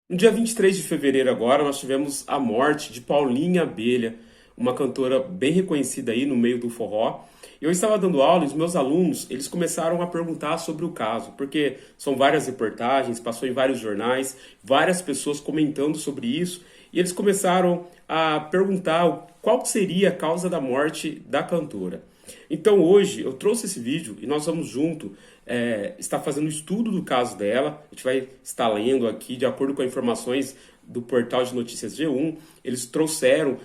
No dia 23 de fevereiro agora, nós tivemos a morte de Paulinha Abelha, uma cantora bem reconhecida aí no meio do forró. Eu estava dando aula e os meus alunos, eles começaram a perguntar sobre o caso, porque são várias reportagens, passou em vários jornais, várias pessoas comentando sobre isso, e eles começaram a perguntar qual seria a causa da morte da cantora. Então hoje eu trouxe esse vídeo e nós vamos junto estar fazendo um estudo do caso dela. A gente vai estar lendo aqui de acordo com as informações do portal de notícias G1. Eles trouxeram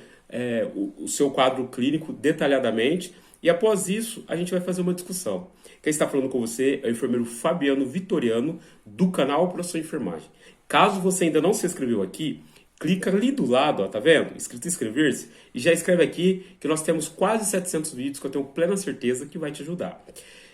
o seu quadro clínico detalhadamente e após isso a gente vai fazer uma discussão. Quem está falando com você é o enfermeiro Fabiano Vitoriano do canal Professor Enfermagem. Caso você ainda não se inscreveu aqui, clica ali do lado, ó, tá vendo? Escrito inscrever-se e já escreve aqui que nós temos quase 700 vídeos que eu tenho plena certeza que vai te ajudar.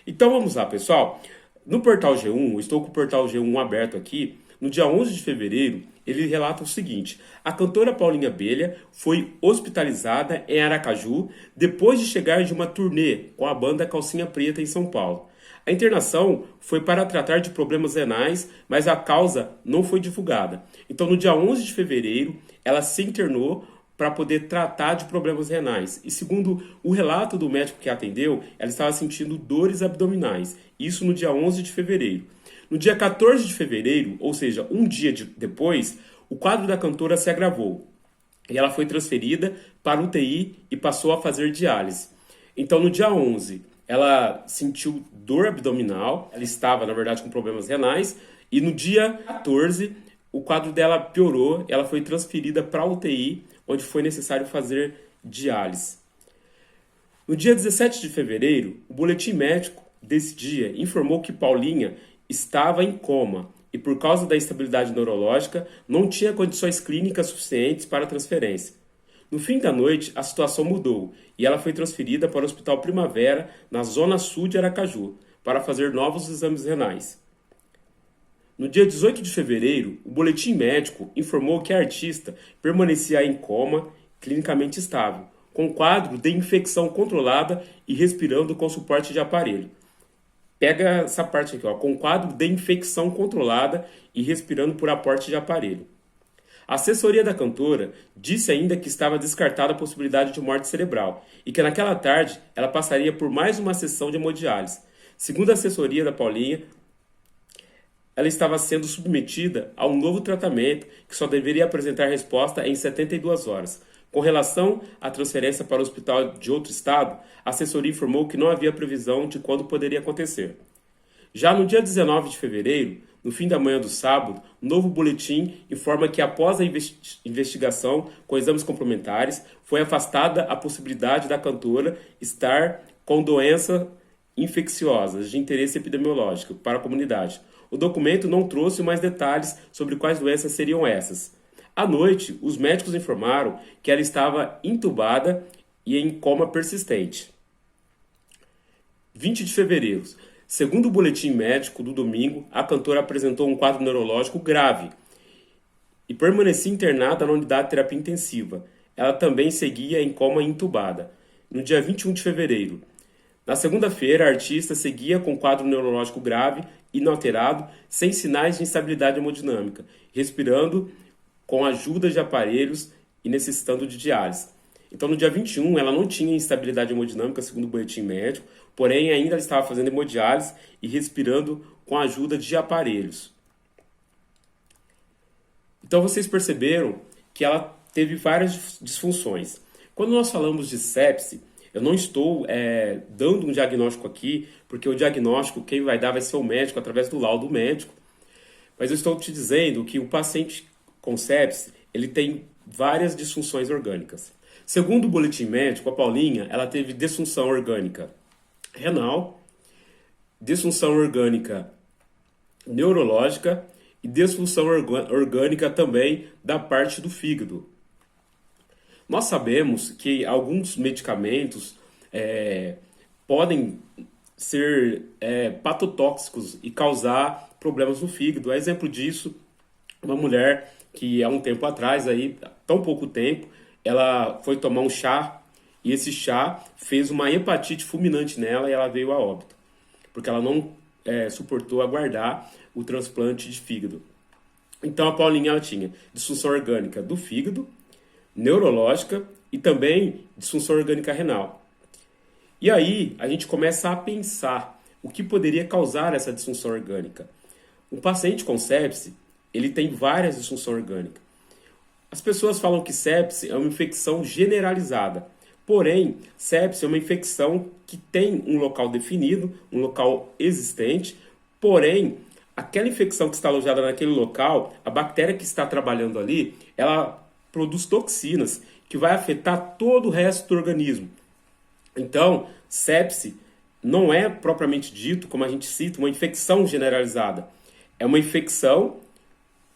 Então vamos lá, pessoal. No portal G1, eu estou com o portal G1 aberto aqui. No dia 11 de fevereiro, ele relata o seguinte: a cantora Paulinha Abelha foi hospitalizada em Aracaju depois de chegar de uma turnê com a banda Calcinha Preta em São Paulo. A internação foi para tratar de problemas renais, mas a causa não foi divulgada. Então, no dia 11 de fevereiro, ela se internou para poder tratar de problemas renais. E segundo o relato do médico que a atendeu, ela estava sentindo dores abdominais. Isso no dia 11 de fevereiro. No dia 14 de fevereiro, ou seja, um dia depois, o quadro da cantora se agravou. E ela foi transferida para o UTI e passou a fazer diálise. Então, no dia 11, ela sentiu dor abdominal, ela estava, na verdade, com problemas renais, e no dia 14, o quadro dela piorou, ela foi transferida para a UTI, onde foi necessário fazer diálise. No dia 17 de fevereiro, o boletim médico desse dia informou que Paulinha estava em coma e, por causa da instabilidade neurológica, não tinha condições clínicas suficientes para a transferência. No fim da noite, a situação mudou e ela foi transferida para o Hospital Primavera, na zona sul de Aracaju, para fazer novos exames renais. No dia 18 de fevereiro, o boletim médico informou que a artista permanecia em coma, clinicamente estável, com quadro de infecção controlada e respirando com suporte de aparelho. Pega essa parte aqui, ó, com quadro de infecção controlada e respirando por aporte de aparelho. A assessoria da cantora disse ainda que estava descartada a possibilidade de morte cerebral e que naquela tarde ela passaria por mais uma sessão de hemodiálise. Segundo a assessoria da Paulinha, ela estava sendo submetida a um novo tratamento que só deveria apresentar resposta em 72 horas. Com relação à transferência para o hospital de outro estado, a assessoria informou que não havia previsão de quando poderia acontecer. Já no dia 19 de fevereiro, no fim da manhã do sábado, um novo boletim informa que após a investigação com exames complementares, foi afastada a possibilidade da cantora estar com doenças infecciosas de interesse epidemiológico para a comunidade. O documento não trouxe mais detalhes sobre quais doenças seriam essas. À noite, os médicos informaram que ela estava entubada e em coma persistente. 20 de fevereiro. Segundo o boletim médico do domingo, a cantora apresentou um quadro neurológico grave e permanecia internada na unidade de terapia intensiva. Ela também seguia em coma entubada. No dia 21 de fevereiro. Na segunda-feira, a artista seguia com quadro neurológico grave, inalterado, sem sinais de instabilidade hemodinâmica, respirando com a ajuda de aparelhos e necessitando de diálise. Então, no dia 21, ela não tinha instabilidade hemodinâmica, segundo o boletim médico, porém, ainda ela estava fazendo hemodiálise e respirando com a ajuda de aparelhos. Então, vocês perceberam que ela teve várias disfunções. Quando nós falamos de sepse, eu não estou dando um diagnóstico aqui, porque o diagnóstico quem vai dar vai ser o médico, através do laudo médico. Mas eu estou te dizendo que o paciente com sepse, ele tem várias disfunções orgânicas. Segundo o boletim médico, a Paulinha, ela teve disfunção orgânica renal, disfunção orgânica neurológica e disfunção orgânica também da parte do fígado. Nós sabemos que alguns medicamentos podem ser patotóxicos e causar problemas no fígado. Exemplo disso, uma mulher que há um tempo atrás, aí, tão pouco tempo, ela foi tomar um chá e esse chá fez uma hepatite fulminante nela e ela veio a óbito, porque ela não suportou aguardar o transplante de fígado. Então a Paulinha ela tinha disfunção orgânica do fígado, neurológica e também disfunção orgânica renal. E aí a gente começa a pensar o que poderia causar essa disfunção orgânica. Um paciente com sepse, ele tem várias disfunções orgânicas. As pessoas falam que sepse é uma infecção generalizada. Porém, sepse é uma infecção que tem um local definido, um local existente. Porém, aquela infecção que está alojada naquele local, a bactéria que está trabalhando ali, ela produz toxinas que vai afetar todo o resto do organismo. Então, sepse não é propriamente dito, como a gente cita, uma infecção generalizada. É uma infecção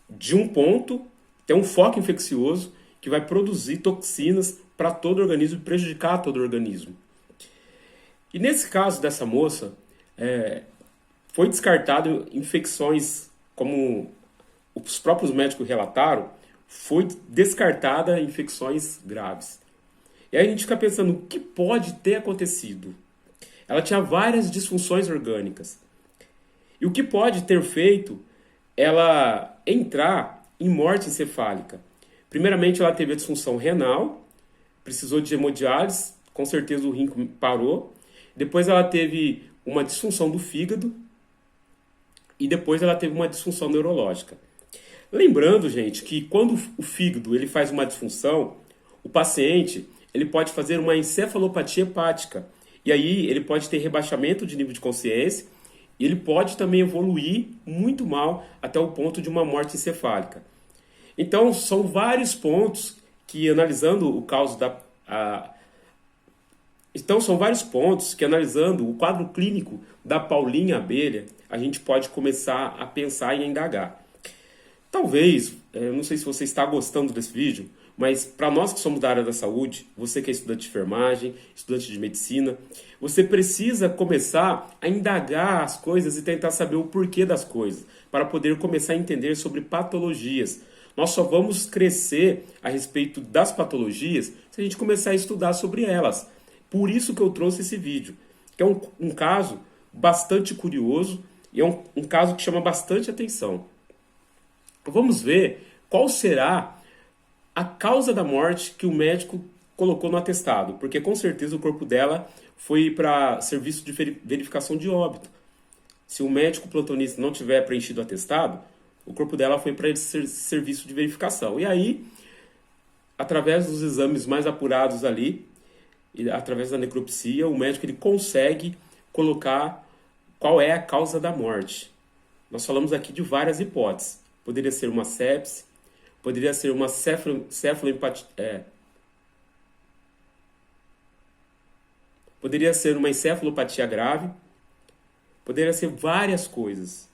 de um ponto, tem um foco infeccioso que vai produzir toxinas para todo o organismo e prejudicar todo o organismo. E nesse caso dessa moça, foi descartado infecções, como os próprios médicos relataram, foi descartada infecções graves. E aí a gente fica pensando, o que pode ter acontecido? Ela tinha várias disfunções orgânicas. E o que pode ter feito ela entrar em morte encefálica? Primeiramente, ela teve a disfunção renal, precisou de hemodiálise, com certeza o rim parou. Depois ela teve uma disfunção do fígado e depois ela teve uma disfunção neurológica. Lembrando, gente, que quando o fígado ele faz uma disfunção, o paciente ele pode fazer uma encefalopatia hepática. E aí ele pode ter rebaixamento de nível de consciência e ele pode também evoluir muito mal até o ponto de uma morte encefálica. Então, são vários pontos que, analisando o caso analisando o quadro clínico da Paulinha Abelha, a gente pode começar a pensar e a indagar. Talvez, eu não sei se você está gostando desse vídeo, mas para nós que somos da área da saúde, você que é estudante de enfermagem, estudante de medicina, você precisa começar a indagar as coisas e tentar saber o porquê das coisas, para poder começar a entender sobre patologias. Nós só vamos crescer a respeito das patologias se a gente começar a estudar sobre elas. Por isso que eu trouxe esse vídeo, que é um caso bastante curioso e é um caso que chama bastante atenção. Vamos ver qual será a causa da morte que o médico colocou no atestado, porque com certeza o corpo dela foi para serviço de verificação de óbito. Se o médico plantonista não tiver preenchido o atestado, o corpo dela foi para esse serviço de verificação. E aí, através dos exames mais apurados ali, e através da necropsia, o médico ele consegue colocar qual é a causa da morte. Nós falamos aqui de várias hipóteses. Poderia ser uma sepse, poderia ser uma poderia ser uma encefalopatia grave, poderia ser várias coisas.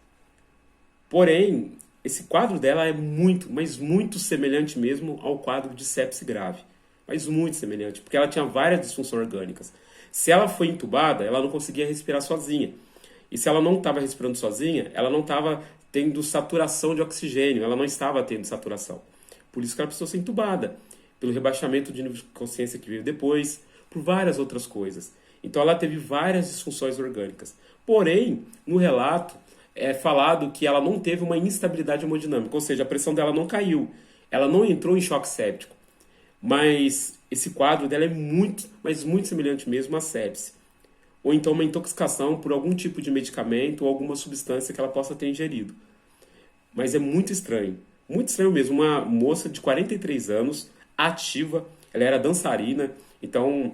Porém, esse quadro dela é muito, mas muito semelhante mesmo ao quadro de sepse grave. Mas muito semelhante, porque ela tinha várias disfunções orgânicas. Se ela foi entubada, ela não conseguia respirar sozinha. E se ela não estava respirando sozinha, ela não estava tendo saturação de oxigênio, ela não estava tendo saturação. Por isso que ela precisou ser entubada, pelo rebaixamento de nível de consciência que veio depois, por várias outras coisas. Então ela teve várias disfunções orgânicas. Porém, no relato, é falado que ela não teve uma instabilidade hemodinâmica, ou seja, a pressão dela não caiu, ela não entrou em choque séptico. Mas esse quadro dela é muito, mas muito semelhante mesmo à sepse. Ou então uma intoxicação por algum tipo de medicamento ou alguma substância que ela possa ter ingerido. Mas é muito estranho mesmo. Uma moça de 43 anos, ativa, ela era dançarina, então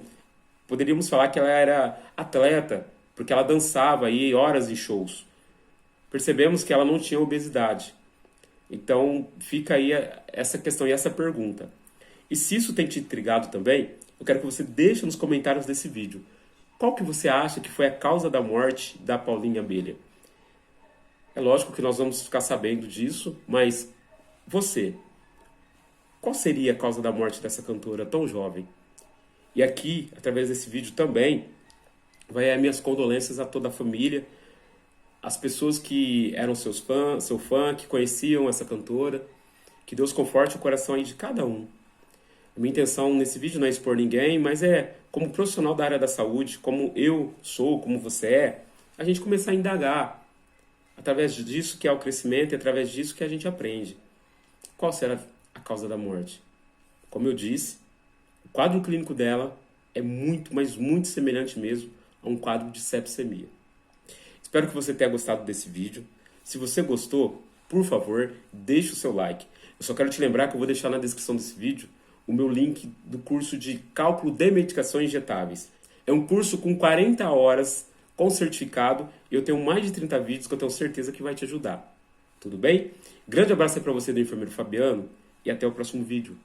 poderíamos falar que ela era atleta, porque ela dançava aí horas em shows. Percebemos que ela não tinha obesidade. Então fica aí essa questão e essa pergunta. E se isso tem te intrigado também, eu quero que você deixe nos comentários desse vídeo. Qual que você acha que foi a causa da morte da Paulinha Abelha? É lógico que nós vamos ficar sabendo disso, mas você, qual seria a causa da morte dessa cantora tão jovem? E aqui, através desse vídeo também, vai as minhas condolências a toda a família, as pessoas que eram seu fã, que conheciam essa cantora. Que Deus conforte o coração aí de cada um. A minha intenção nesse vídeo não é expor ninguém, mas é, como profissional da área da saúde, como eu sou, como você é, a gente começar a indagar. Através disso que é o crescimento e através disso que a gente aprende. Qual será a causa da morte? Como eu disse, o quadro clínico dela é muito, mas muito semelhante mesmo a um quadro de sepsemia. Espero que você tenha gostado desse vídeo. Se você gostou, por favor, deixe o seu like. Eu só quero te lembrar que eu vou deixar na descrição desse vídeo o meu link do curso de cálculo de medicações injetáveis. É um curso com 40 horas com certificado e eu tenho mais de 30 vídeos que eu tenho certeza que vai te ajudar. Tudo bem? Grande abraço aí para você do enfermeiro Fabiano e até o próximo vídeo.